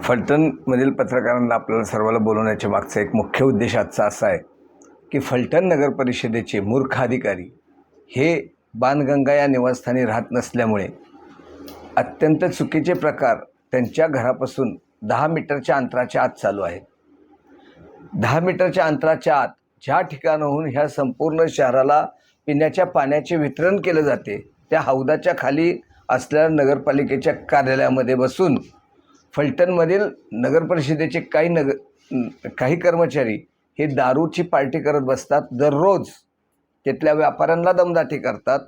फलटणमधील पत्रकारांना आपल्याला सर्वांना बोलवण्याच्या मागचा एक मुख्य उद्देश आजचा असा आहे की फलटण नगर परिषदेचे मूर्ख अधिकारी हे बाणगंगा या निवासस्थानी राहत नसल्यामुळे अत्यंत चुकीचे प्रकार त्यांच्या घरापासून 10 मीटरच्या अंतराच्या आत चालू आहेत. 10 मीटरच्या अंतराच्या आत ज्या ठिकाणाहून ह्या संपूर्ण शहराला पिण्याच्या पाण्याचे वितरण केले जाते त्या हौदाच्या खाली असलेल्या नगरपालिकेच्या कार्यालयामध्ये बसून फलटणमधील नगर परिषदेचे काही कर्मचारी हे दारूची पार्टी करत बसतात. दररोज तिथल्या व्यापाऱ्यांना दमदाटी करतात.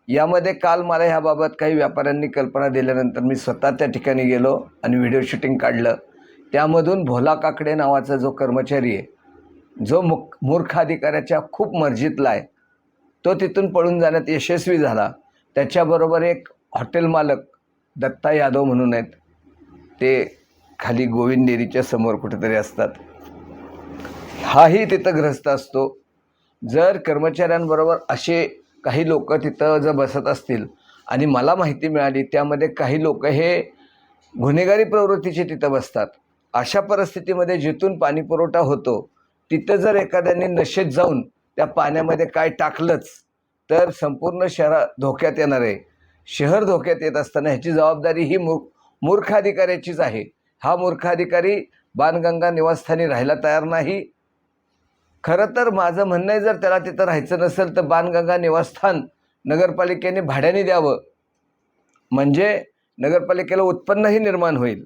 यामध्ये काल मला ह्याबाबत काही व्यापाऱ्यांनी कल्पना दिल्यानंतर मी स्वतः त्या ठिकाणी गेलो आणि व्हिडिओ शूटिंग काढलं. त्यामधून भोला काकडे नावाचा जो कर्मचारी आहे, जो मूर्ख अधिकाऱ्याच्या खूप मर्जीतला आहे, तो तिथून पळून जाण्यात यशस्वी झाला. त्याच्याबरोबर एक हॉटेल मालक दत्ता यादव म्हणून आहेत, ते खाली गोविंद डेअरीच्या समोर कुठेतरी असतात. हाही तिथं ग्रस्त असतो. जर कर्मचाऱ्यांबरोबर असे काही लोक तिथं जर बसत असतील आणि मला माहिती मिळाली त्यामध्ये काही लोक हे गुन्हेगारी प्रवृत्तीचे तिथं बसतात, अशा परिस्थितीमध्ये जिथून पाणी पुरवठा होतो तिथं जर एखाद्याने नशेत जाऊन त्या पाण्यामध्ये काय टाकलंच तर संपूर्ण शहर धोक्यात येणार आहे. शहर धोक्यात येत असताना ह्याची जबाबदारी ही मूर्ख अधिकाऱ्याचीच आहे. हा मूर्ख अधिकारी बाणगंगा निवासस्थानी राहायला तयार नाही. खरं तर माझं म्हणणं आहे, जर त्याला तिथं राहायचं नसेल तर बाणगंगा निवासस्थान नगरपालिकेने भाड्याने द्यावं, म्हणजे नगरपालिकेला उत्पन्नही निर्माण होईल.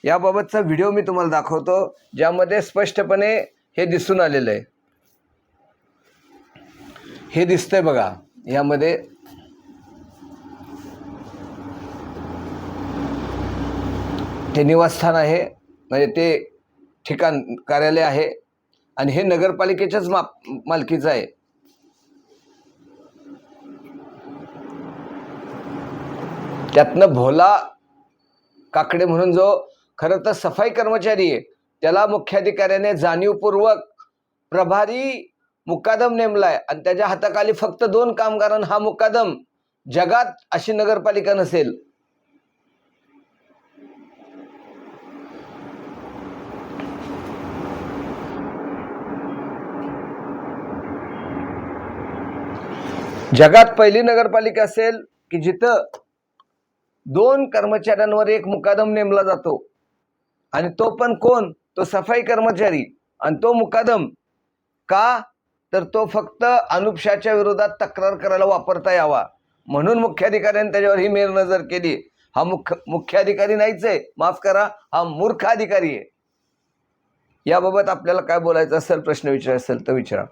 याबाबतचा व्हिडिओ मी तुम्हाला दाखवतो, ज्यामध्ये स्पष्टपणे हे दिसून आलेलं आहे. हे दिसतंय बघा, यामध्ये ते निवासस्थान आहे, म्हणजे ते ठिकाण कार्यालय आहे आणि हे नगरपालिकेच्याच मालकीचं आहे. त्यातनं भोला काकडे म्हणून जो खरं तर सफाई कर्मचारी आहे त्याला मुख्याधिकाऱ्याने जाणीवपूर्वक प्रभारी मुकादम नेमलाय आणि त्याच्या हाताखाली फक्त 2 कामगारांना हा मुकादम. जगात अशी नगरपालिका नसेल. जगात पहिली नगरपालिका असेल की जिथं 2 कर्मचाऱ्यांवर 1 मुकादम नेमला जातो, आणि तो पण कोण? तो सफाई कर्मचारी. आणि तो मुकादम का? तर तो फक्त अनुपशाच्या विरोधात तक्रार करायला वापरता यावा म्हणून मुख्याधिकाऱ्यांनी त्याच्यावर ही मेरनजर केली. हा मुख्याधिकारी नाहीच आहे, माफ करा, हा मूर्ख अधिकारी आहे. याबाबत आपल्याला काय बोलायचं असेल, प्रश्न विचारायचा असेल तर विचारा.